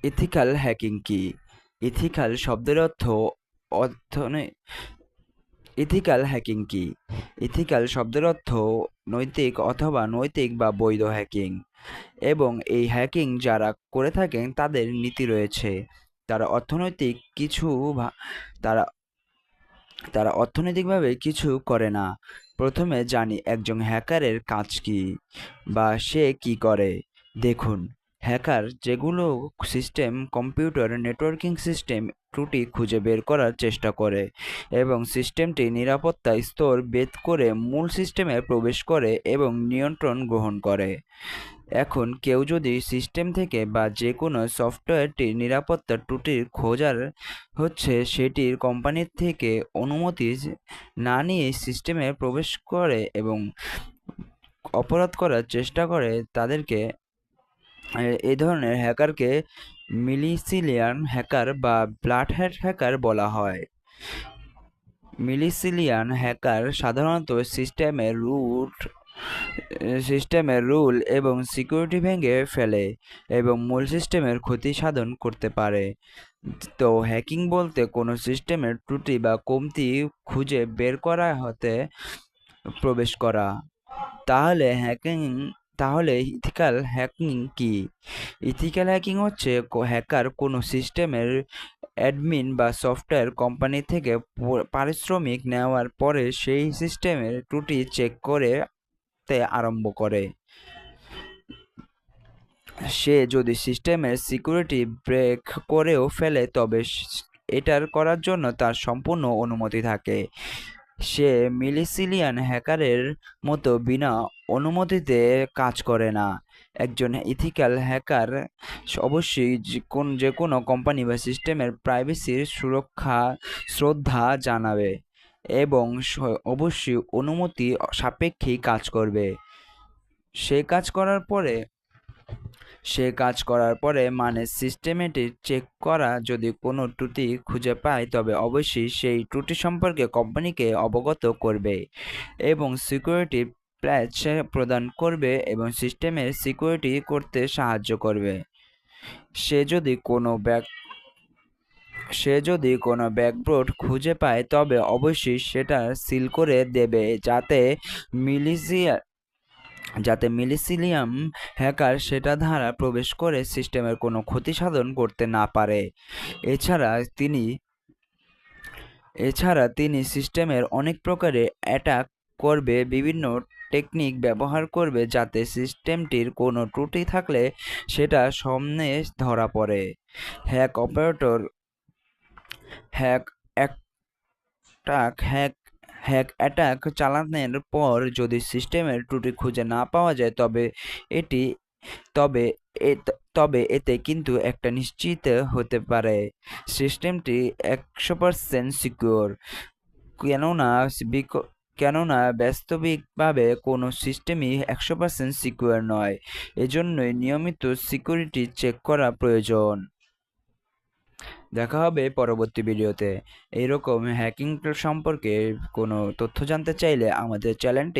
Ethical hacking কি? Ethical শব্দের ethical hacking কি? ইথিক্যাল শব্দের অর্থ নৈতিক অথবা নৈতিক বা বৈধ হ্যাকিং, এবং এই হ্যাকিং যারা করে থাকেন তাদের নীতি রয়েছে। তারা অর্থনৈতিক কিছু তারা তারা অর্থনৈতিকভাবে কিছু করে না। প্রথমে জানি একজন হ্যাকারের কাজ কি বা সে কি করে। দেখুন, হ্যাকার যেগুলো সিস্টেম, কম্পিউটার, নেটওয়ার্কিং সিস্টেম ত্রুটি খুঁজে বের করার চেষ্টা করে এবং সিস্টেমটি নিরাপত্তা স্তর ভেদ করে মূল সিস্টেমে প্রবেশ করে এবং নিয়ন্ত্রণ গ্রহণ করে। এখন কেউ যদি সিস্টেম থেকে বা যে কোনো সফটওয়্যারটির নিরাপত্তা ত্রুটির খোঁজার সেটির কোম্পানির থেকে অনুমতি না নিয়ে সিস্টেমে প্রবেশ করে এবং অপরাধ করার চেষ্টা করে, তাদেরকে এই ধরনের হ্যাকারকে মিলিশিয়ান হ্যাকার বা ব্লাড হ্যাট হ্যাকার বলা হয়। মিলিশিয়ান হ্যাকার সাধারণত সিস্টেমের রুল এবং সিকিউরিটি ভেঙে ফেলে এবং মূল সিস্টেমের ক্ষতি সাধন করতে পারে। তো হ্যাকিং বলতে কোনো সিস্টেমের ত্রুটি বা কমতি খুঁজে বের করা হতে প্রবেশ করা। তাহলে ইথিক্যাল হ্যাকিং কি? ইথিক্যাল হ্যাকিং হচ্ছে হ্যাকার কোনো সিস্টেমের অ্যাডমিন বা সফটওয়্যার কোম্পানি থেকে পারিশ্রমিক নেওয়ার পরে সেই সিস্টেমের ত্রুটি চেক করতে আরম্ভ করে। সে যদি সিস্টেমের সিকিউরিটি ব্রেক করেও ফেলে তবে এটার করার জন্য তার সম্পূর্ণ অনুমতি থাকে। সে মিলিশিয়ান হ্যাকারের মতো বিনা অনুমতিতে কাজ করে না। একজন ইথিক্যাল হ্যাকার অবশ্যই যে কোনো কোম্পানি বা সিস্টেমের প্রাইভেসির সুরক্ষা শ্রদ্ধা জানাবে এবং অবশ্যই অনুমতি সাপেক্ষেই কাজ করবে। সে কাজ করার পরে মানে সিস্টেমটি চেক করা, যদি কোনো ত্রুটি খুঁজে পায় তবে অবশ্যই সেই ত্রুটি সম্পর্কে কোম্পানিকে অবগত করবে এবং সিকিউরিটি প্যাচ প্রদান করবে এবং সিস্টেমের সিকিউরিটি করতে সাহায্য করবে। সে যদি কোনো ব্যাকডোর খুঁজে পায় তবে অবশ্যই সেটা সিল করে দেবে যাতে মিলিশিয়ান হ্যাকার সেটা দ্বারা প্রবেশ করে সিস্টেমের কোনো ক্ষতি সাধন করতে না পারে। এছাড়া তিনি সিস্টেমের অনেক প্রকারে অ্যাটাক করবে, বিভিন্ন টেকনিক ব্যবহার করবে যাতে সিস্টেমটির কোনো ত্রুটি থাকলে সেটা সামনে ধরা পড়ে। হ্যাক অ্যাটাক চালানোর পর যদি সিস্টেমের ত্রুটি খুঁজে না পাওয়া যায় তবে এতে কিন্তু একটা নিশ্চিত হতে পারে সিস্টেমটি 100% সিকিউর। কেননা বাস্তবিকভাবে কোনো সিস্টেমই 100% সিকিউর নয়। এজন্যই নিয়মিত সিকিউরিটি চেক করা প্রয়োজন। দেখা হবে পরবর্তী ভিডিওতে। এইরকম হ্যাকিং সম্পর্কে কোনো তথ্য জানতে চাইলে আমাদের চ্যানেলটি